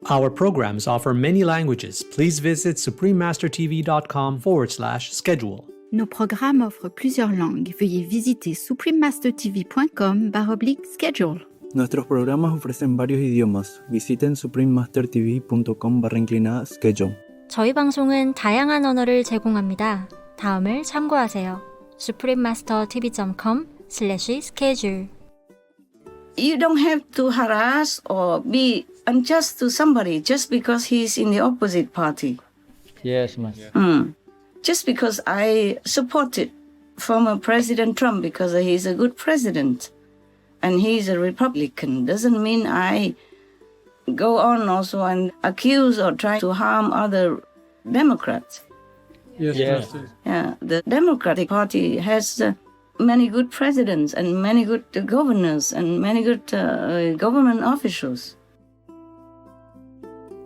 Our programs offer many languages. Please visit suprememastertv.com/schedule. Nos programmes offrent plusieurs langues. Veuillez visiter suprememastertv.com/schedule. Nuestros programas ofrecen varios idiomas. Visiten suprememastertv.com/schedule. 저희 방송은 다양한 언어를 제공합니다. 다음을 참고하세요. suprememastertv.com/schedule. You don't have to harass or be unjust to somebody just because he's in the opposite party. Yes, Master. Just because I supported former President Trump because he's a good president and he's a Republican doesn't mean I go on also and accuse or try to harm other Democrats. Yes, Master. Yeah, the Democratic Party has many good presidents and many good governors and many good government officials.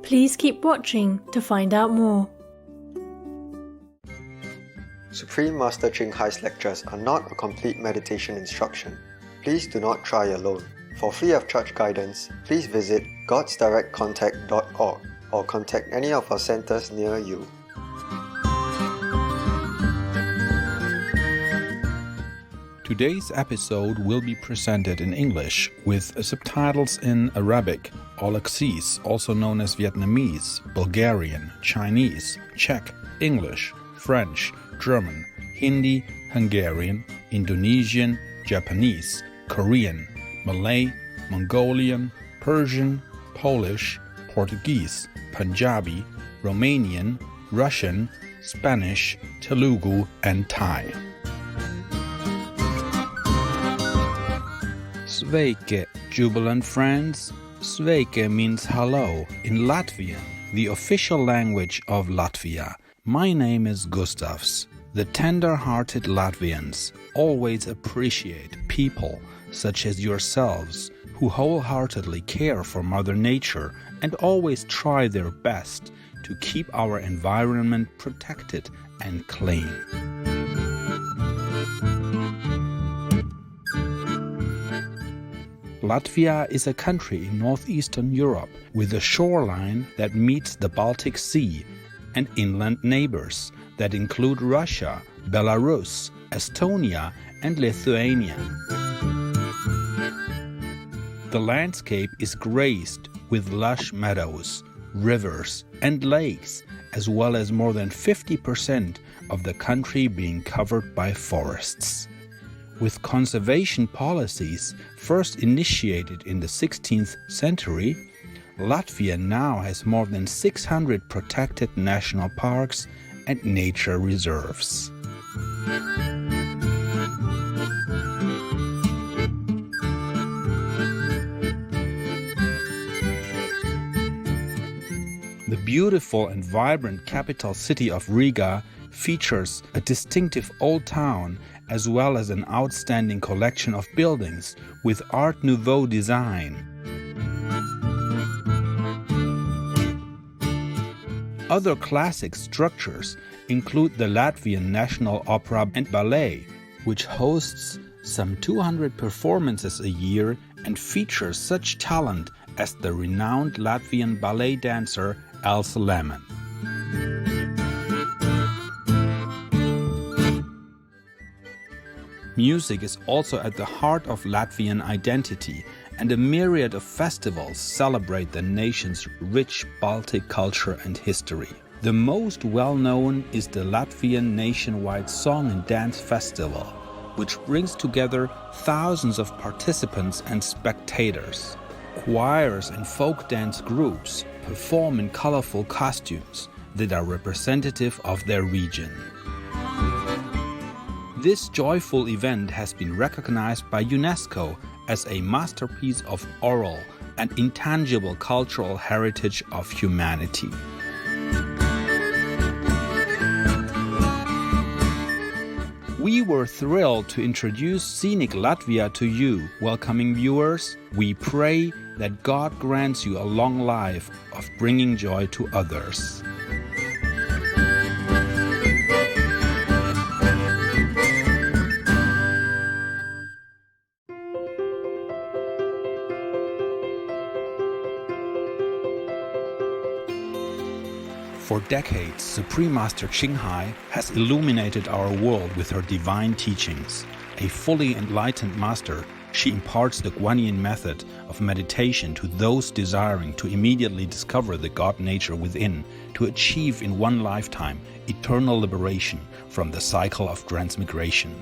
Please keep watching to find out more. Supreme Master Ching Hai's lectures are not a complete meditation instruction. Please do not try alone. For free of charge guidance, please visit godsdirectcontact.org or contact any of our centers near you. Today's episode will be presented in English with subtitles in Arabic, Aulacese, also known as Vietnamese, Bulgarian, Chinese, Czech, English, French, German, Hindi, Hungarian, Indonesian, Japanese, Korean, Malay, Mongolian, Persian, Polish, Portuguese, Punjabi, Romanian, Russian, Spanish, Telugu, and Thai. Sveiki, jubilant friends. Sveiki means hello in Latvian, the official language of Latvia. My name is Gustavs. The tender-hearted Latvians always appreciate people such as yourselves who wholeheartedly care for Mother Nature and always try their best to keep our environment protected and clean. Latvia is a country in northeastern Europe with a shoreline that meets the Baltic Sea and inland neighbors that include Russia, Belarus, Estonia, and Lithuania. The landscape is graced with lush meadows, rivers, and lakes, as well as more than 50% of the country being covered by forests. With conservation policies first initiated in the 16th century, Latvia now has more than 600 protected national parks and nature reserves. The beautiful and vibrant capital city of Riga features a distinctive old town as well as an outstanding collection of buildings with Art Nouveau design. Other classic structures include the Latvian National Opera and Ballet, which hosts some 200 performances a year and features such talent as the renowned Latvian ballet dancer Elsa Lemon. Music is also at the heart of Latvian identity, and a myriad of festivals celebrate the nation's rich Baltic culture and history. The most well-known is the Latvian nationwide Song and Dance Festival, which brings together thousands of participants and spectators. Choirs and folk dance groups perform in colorful costumes that are representative of their region. This joyful event has been recognized by UNESCO as a masterpiece of oral and intangible cultural heritage of humanity. We were thrilled to introduce Scenic Latvia to you, welcoming viewers. We pray that God grants you a long life of bringing joy to others. For decades, Supreme Master Ching Hai has illuminated our world with her divine teachings. A fully enlightened master, she imparts the Guan Yin method of meditation to those desiring to immediately discover the God nature within, to achieve in one lifetime eternal liberation from the cycle of transmigration.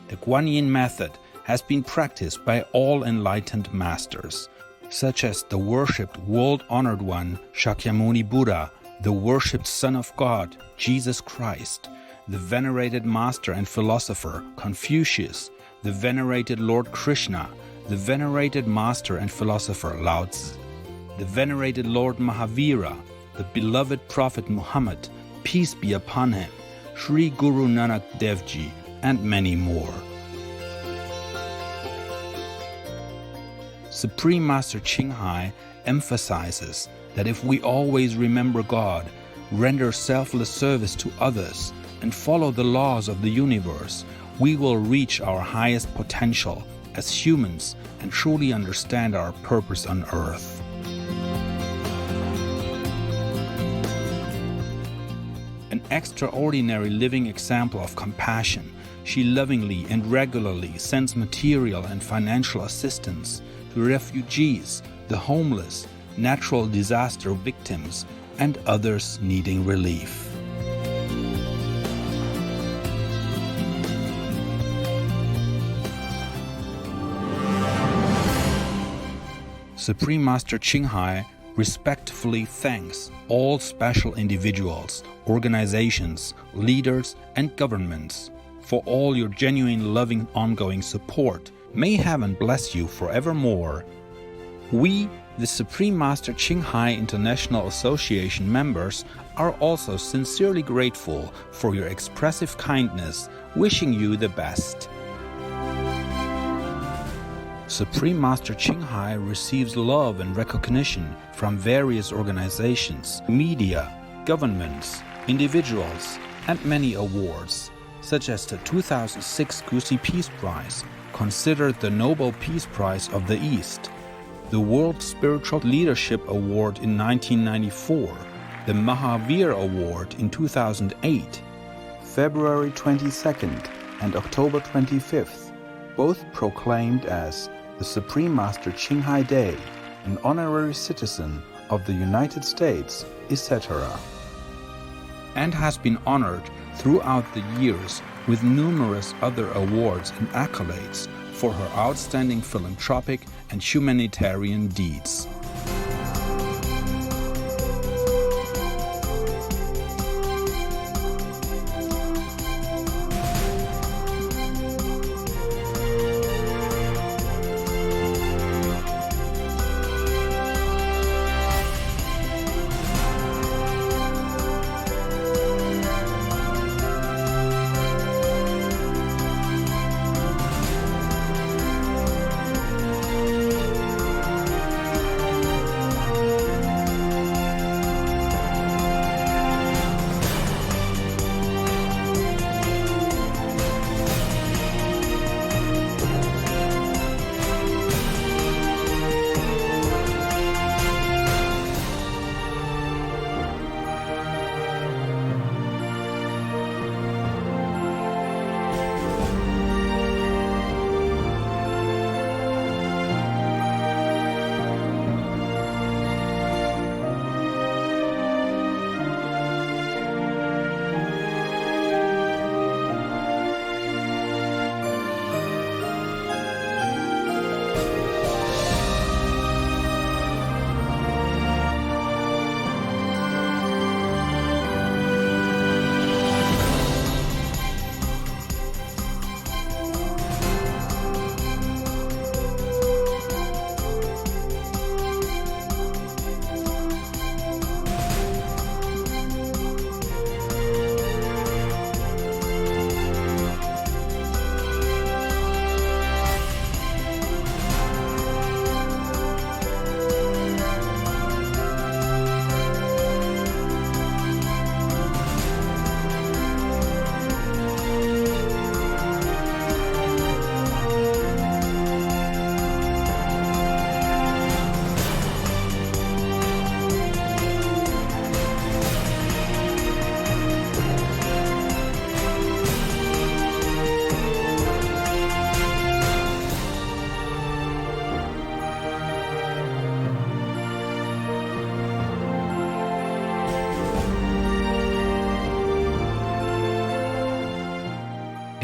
The Guan Yin method has been practiced by all enlightened masters, such as the worshipped world-honored one Shakyamuni Buddha, the worshipped Son of God Jesus Christ, the venerated master and philosopher Confucius, the venerated Lord Krishna, the venerated master and philosopher Lao Tzu, the venerated Lord Mahavira, the beloved Prophet Muhammad, peace be upon him, Sri Guru Nanak Dev Ji, and many more. Supreme Master Ching Hai emphasizes that if we always remember God, render selfless service to others, and follow the laws of the universe, we will reach our highest potential as humans and truly understand our purpose on earth. An extraordinary living example of compassion, she lovingly and regularly sends material and financial assistance to refugees, the homeless, natural disaster victims, and others needing relief. Supreme Master Ching Hai respectfully thanks all special individuals, organizations, leaders, and governments for all your genuine, loving, ongoing support. May heaven bless you forevermore. We, the Supreme Master Ching Hai International Association members, are also sincerely grateful for your expressive kindness, wishing you the best. Supreme Master Ching Hai receives love and recognition from various organizations, media, governments, individuals, and many awards, such as the 2006 Gusi Peace Prize, considered the Nobel Peace Prize of the East, the World Spiritual Leadership Award in 1994, the Mahavir Award in 2008, February 22nd and October 25th, both proclaimed as the Supreme Master Ching Hai Day, an honorary citizen of the United States, etc., and has been honored throughout the years with numerous other awards and accolades for her outstanding philanthropic and humanitarian deeds.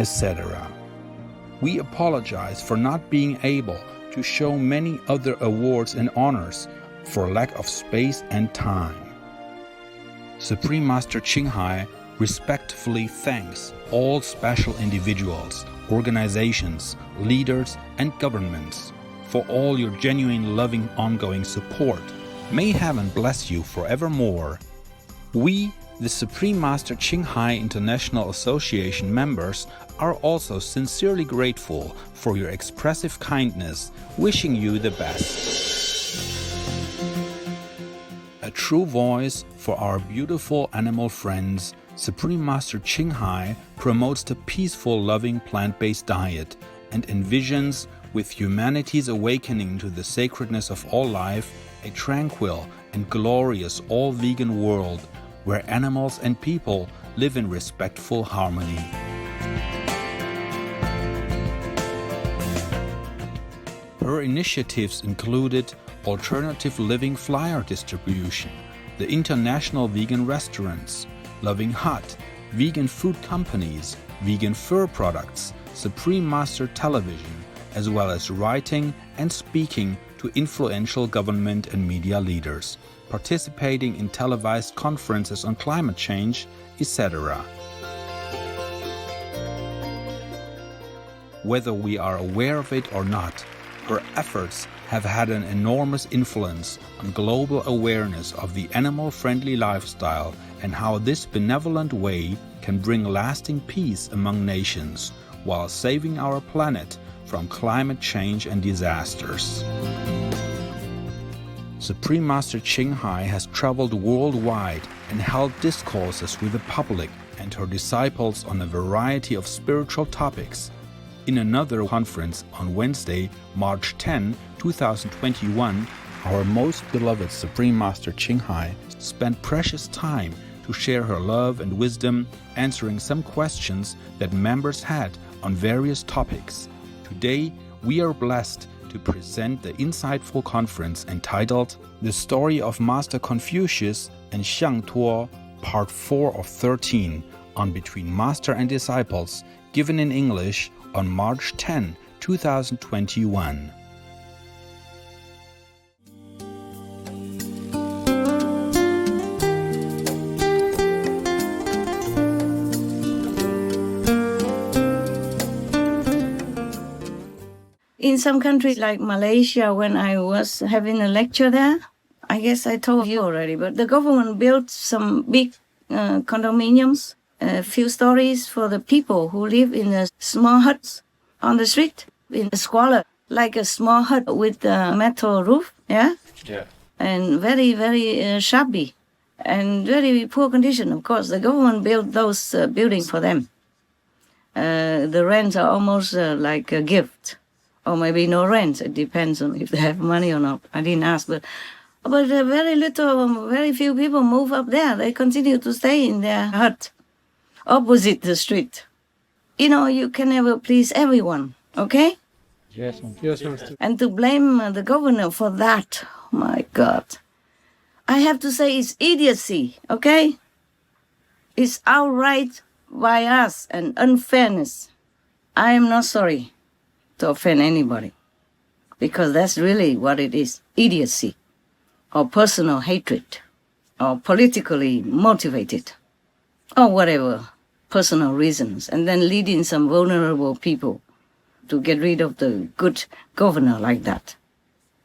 etc. We apologize for not being able to show many other awards and honors for lack of space and time. Supreme Master Ching Hai respectfully thanks all special individuals, organizations, leaders, and governments for all your genuine, loving, ongoing support. May heaven bless you forevermore. We, the Supreme Master Ching Hai International Association members, are also sincerely grateful for your expressive kindness, wishing you the best. A true voice for our beautiful animal friends, Supreme Master Ching Hai promotes the peaceful, loving plant-based diet and envisions, with humanity's awakening to the sacredness of all life, a tranquil and glorious all-vegan world where animals and people live in respectful harmony. Her initiatives included alternative living flyer distribution, the international vegan restaurants, Loving Hut, vegan food companies, vegan fur products, Supreme Master Television, as well as writing and speaking to influential government and media leaders, participating in televised conferences on climate change, etc. Whether we are aware of it or not, her efforts have had an enormous influence on global awareness of the animal-friendly lifestyle and how this benevolent way can bring lasting peace among nations while saving our planet from climate change and disasters. Supreme Master Ching Hai has traveled worldwide and held discourses with the public and her disciples on a variety of spiritual topics. In another conference on Wednesday, March 10, 2021, our most beloved Supreme Master Ching Hai spent precious time to share her love and wisdom, answering some questions that members had on various topics. Today, we are blessed to present the insightful conference entitled The Story of Master Confucius and Xiang Tuo, Part 4 of 13, on Between Master and Disciples, given in English on March 10, 2021. In some countries like Malaysia, when I was having a lecture there, I guess I told you already, but the government built some big condominiums, a few stories for the people who live in the small huts on the street, in a squalor, like a small hut with a metal roof, yeah? Yeah. And very, very shabby and very poor condition, of course. The government built those buildings for them. The rents are almost like a gift. Or maybe no rent. It depends on if they have money or not. I didn't ask, but very few people move up there. They continue to stay in their hut opposite the street. You know, you can never please everyone, okay? Yes, ma'am. Yes, Master. And to blame the governor for that, oh my God. I have to say it's idiocy, okay? It's outright bias and unfairness. I am not sorry to offend anybody, because that's really what it is, idiocy, or personal hatred, or politically motivated, or whatever, personal reasons, and then leading some vulnerable people to get rid of the good governor like that.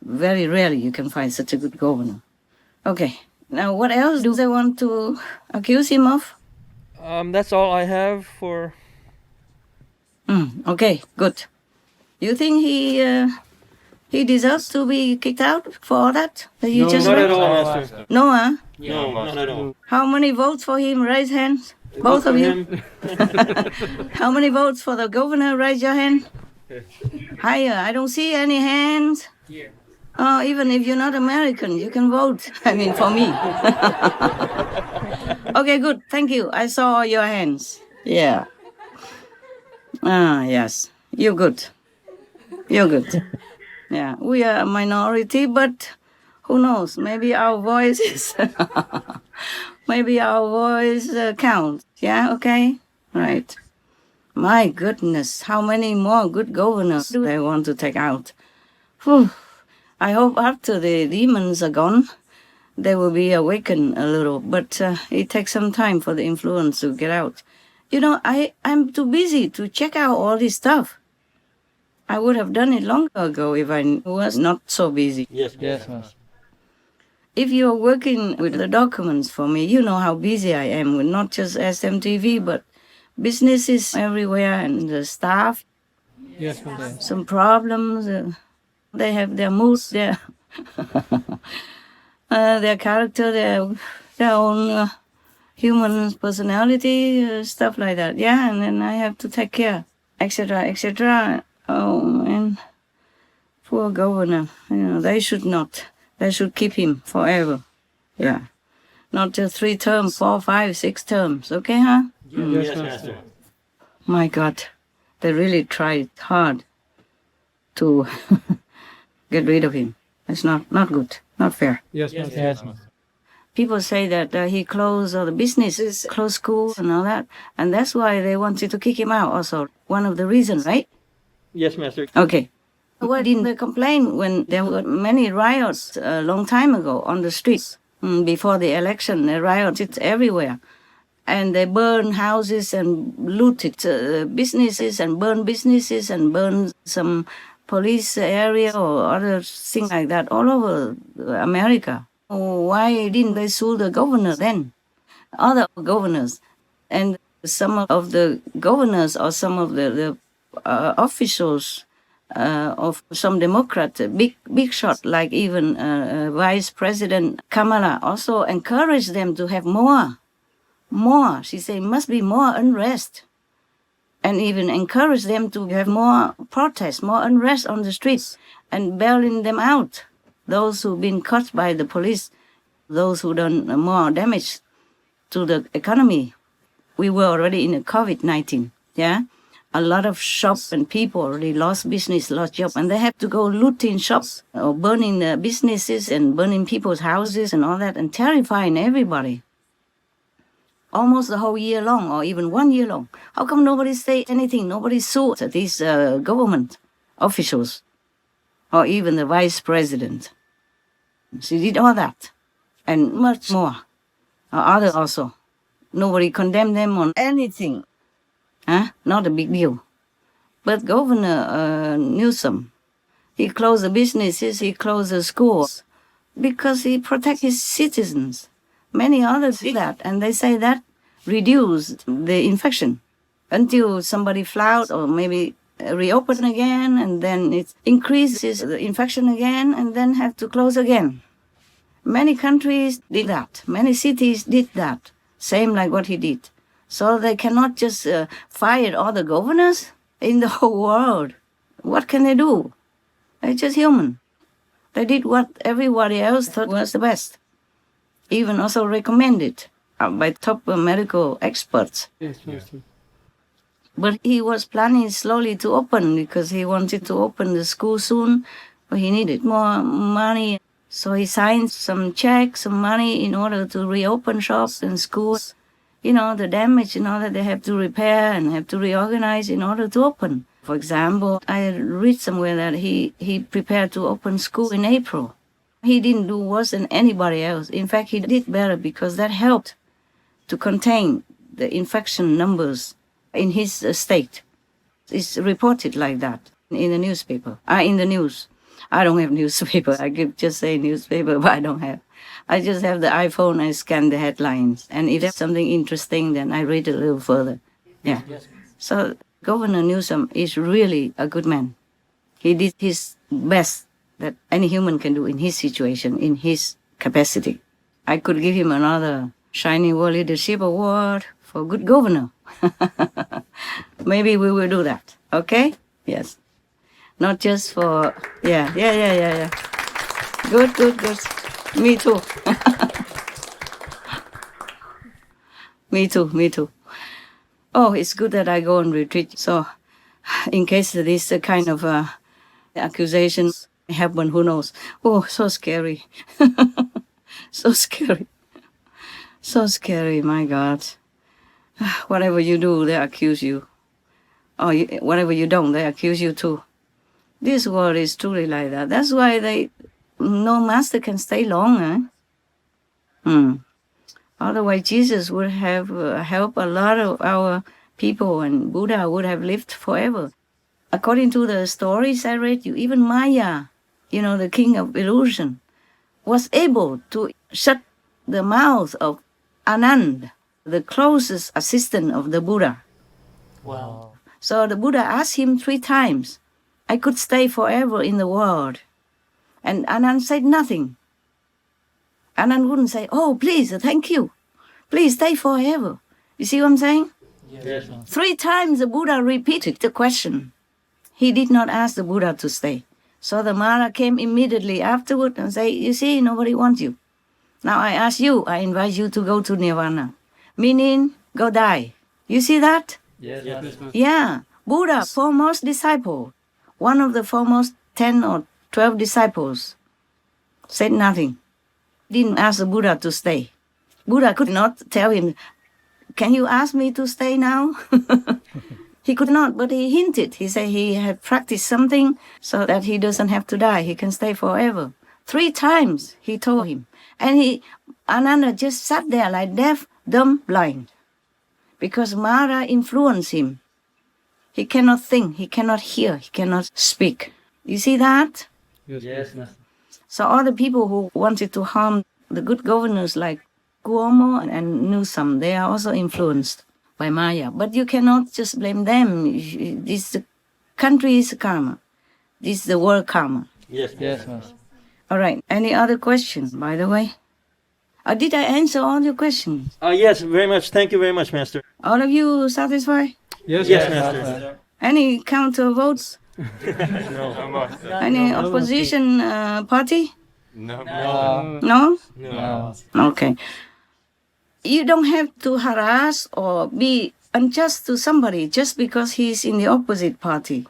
Very rarely you can find such a good governor. Okay, now what else do they want to accuse him of? That's all I have for... Okay, good. You think he deserves to be kicked out for all that? No, not at all, Master. No, huh? No, not at all. How many votes for him? Raise hands. Both of you. How many votes for the governor? Raise your hand. Higher. I don't see any hands. Oh, even if you're not American, you can vote. I mean, for me. Okay, good. Thank you. I saw your hands. Yeah. Yes. You're good. You're good. Yeah, we are a minority, but who knows? Maybe our voices, counts. Yeah, okay? Right. My goodness, how many more good governors do they want to take out? Whew. I hope after the demons are gone, they will be awakened a little, but it takes some time for the influence to get out. You know, I'm too busy to check out all this stuff. I would have done it long ago if I was not so busy. Yes, Master. If you're working with the documents for me, you know how busy I am with not just SMTV, but businesses everywhere and the staff. Yes, Master. Some problems. They have their moods, their character, their own human personality, stuff like that. Yeah, and then I have to take care, etc., etc. Oh man, poor governor. You know, they should not. They should keep him forever. Yeah, not just 3 terms, 4, 5, 6 terms. Okay, huh? Yes, Master. My God, they really tried hard to get rid of him. It's not good, not fair. Yes, Master. Yes, Master. People say that he closed all the businesses, closed schools and all that, and that's why they wanted to kick him out also. One of the reasons, right? Yes, Master. Okay. Why didn't they complain when there were many riots a long time ago on the streets? Before the election, they rioted everywhere. And they burned houses and looted businesses and burned some police area or other things like that all over America. Why didn't they sue the governor then? Other governors. And some of the governors or some of the officials of some Democrat, big shot, like even Vice President Kamala, also encouraged them to have more. She said, must be more unrest. And even encouraged them to have more protests, more unrest on the streets, and bailing them out. Those who've been caught by the police, those who done more damage to the economy. We were already in the COVID-19, yeah? A lot of shops and people already lost business, lost job, and they have to go looting shops or burning the businesses and burning people's houses and all that and terrifying everybody. Almost the whole year long or even 1 year long. How come nobody say anything? Nobody sued these government officials or even the vice president. She did all that and much more. Others also. Nobody condemned them on anything. Not a big deal. But Governor Newsom, he closed the businesses, he closed the schools because he protects his citizens. Many others did that, and they say that reduced the infection until somebody flout or maybe reopen again, and then it increases the infection again, and then have to close again. Many countries did that. Many cities did that. Same like what he did. So they cannot just fire all the governors in the whole world. What can they do? They're just human. They did what everybody else thought was the best. Even also recommended by top medical experts. Yes, Master. But he was planning slowly to open because he wanted to open the school soon. But he needed more money. So he signed some checks, some money in order to reopen shops and schools. You know, the damage, that they have to repair and have to reorganize in order to open. For example, I read somewhere that he prepared to open school in April. He didn't do worse than anybody else. In fact, he did better because that helped to contain the infection numbers in his state. It's reported like that in the newspaper, in the news. I don't have newspaper. I could just say newspaper, but I don't have. I just have the iPhone. I scan the headlines. And if there's something interesting, then I read a little further. Yeah. So Governor Newsom is really a good man. He did his best that any human can do in his situation, in his capacity. I could give him another Shiny World Leadership Award for good governor. Maybe we will do that. Okay? Yes. Not just for, yeah. Good. Me too. Me too. Oh, it's good that I go on retreat. So in case this kind of accusations happen, who knows? Oh, so scary. So scary, my God. Whatever you do, they accuse you. or whatever you don't, they accuse you too. This world is truly like that. That's why no master can stay long. Otherwise, Jesus would have helped a lot of our people, and Buddha would have lived forever. According to the stories I read you, even Maya, the king of illusion, was able to shut the mouth of Anand, the closest assistant of the Buddha. Wow. So the Buddha asked him 3 times, I could stay forever in the world. And Anand said nothing. Anand wouldn't say, oh, please, thank you. Please stay forever. You see what I'm saying? Yes, Master. 3 times the Buddha repeated the question. He did not ask the Buddha to stay. So the Mara came immediately afterward and said, you see, nobody wants you. Now I ask you, I invite you to go to Nirvana. Meaning, go die. You see that? Yes, Master. Yeah. Buddha's foremost disciple, one of the foremost 10 or 12 disciples, said nothing. Didn't ask the Buddha to stay. Buddha could not tell him, can you ask me to stay now? He could not, but he hinted. He said he had practiced something so that he doesn't have to die. He can stay forever. 3 times he told him. And Ananda just sat there like deaf, dumb, blind. Because Mara influenced him. He cannot think, he cannot hear, he cannot speak. You see that? Yes, Master. So all the people who wanted to harm the good governors like Cuomo and Newsom, they are also influenced by Maya. But you cannot just blame them. The country is karma. This is the world karma. Yes, Master. All right. Any other questions, by the way? Did I answer all your questions? Yes, very much. Thank you very much, Master. All of you satisfied? Yes, Master. Any counter votes? No. Any opposition party? No. No? No. Okay. You don't have to harass or be unjust to somebody just because he's in the opposite party.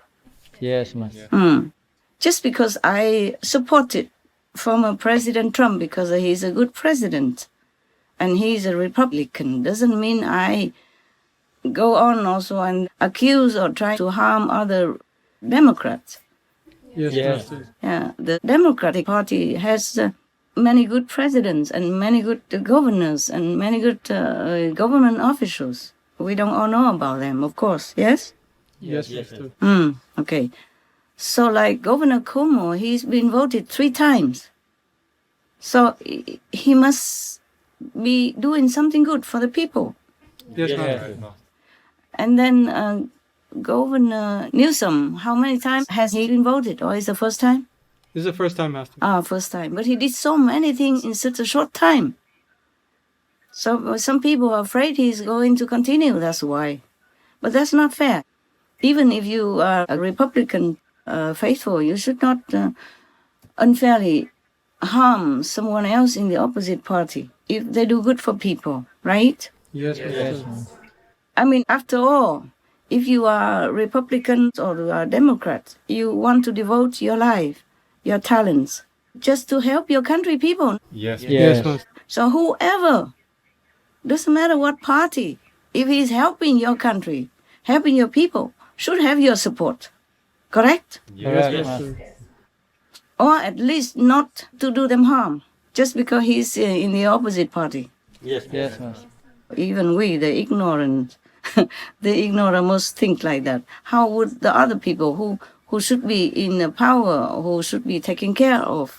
Yes, Master. Just because I supported former President Trump because he's a good president and he's a Republican doesn't mean I go on also and accuse or try to harm other Democrats. Yes, Master. Yeah, the Democratic Party has many good presidents and many good governors and many good government officials. We don't all know about them, of course. Yes? Yes, Master. Okay. So like Governor Cuomo, he's been voted 3 times. So he must be doing something good for the people. Yes, Master. And then Governor Newsom, how many times has he been voted? Or is the first time? This is the first time, Master. First time. But he did so many things in such a short time. So some people are afraid he's going to continue, that's why. But that's not fair. Even if you are a Republican faithful, you should not unfairly harm someone else in the opposite party if they do good for people, right? Yes, Master. I mean, after all, if you are Republican or you are Democrat, you want to devote your life, your talents, just to help your country people. Yes, Master. So whoever, doesn't matter what party, if he's helping your country, helping your people, should have your support. Correct? Yes, Master. Or at least not to do them harm, just because he's in the opposite party. Yes, Master. Even we, the ignorant, the ignoramus think like that. How would the other people who should be in power, who should be taking care of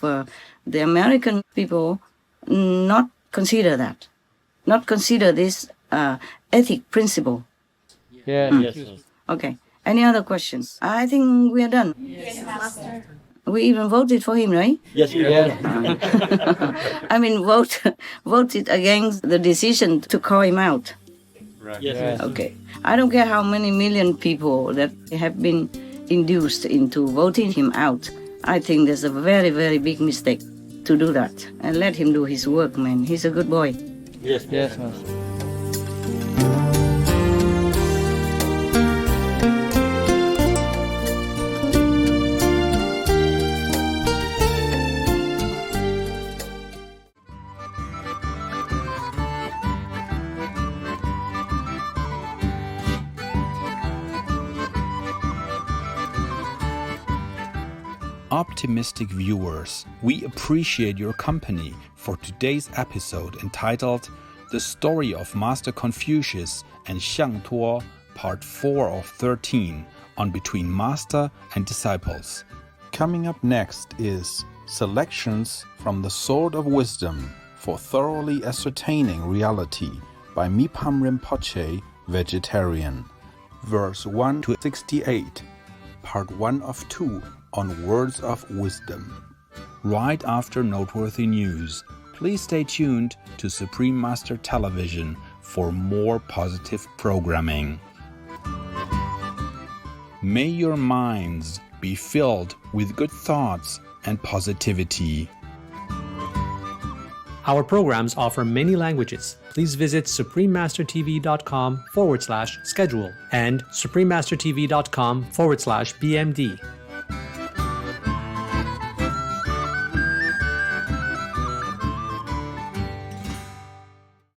the American people, not consider that? Not consider this ethic principle? Yes. Okay. Any other questions? I think we are done. Yes, Master. We even voted for him, right? Yes. I mean, voted against the decision to call him out. Yes. Okay. I don't care how many million people that have been induced into voting him out. I think there's a very, very big mistake to do that. And let him do his work, man. He's a good boy. Yes, Master. optimistic viewers, we appreciate your company for today's episode entitled The Story of Master Confucius and Xiang Tuo, Part 4 of 13, on Between Master and Disciples. Coming up next is Selections from the Sword of Wisdom for Thoroughly Ascertaining Reality by Mipam Rinpoche, Vegetarian. Verse 1 to 68, Part 1 of 2 on Words of Wisdom. Right after noteworthy news, please stay tuned to Supreme Master Television for more positive programming. May your minds be filled with good thoughts and positivity. Our programs offer many languages. Please visit suprememastertv.com/schedule and suprememastertv.com/BMD.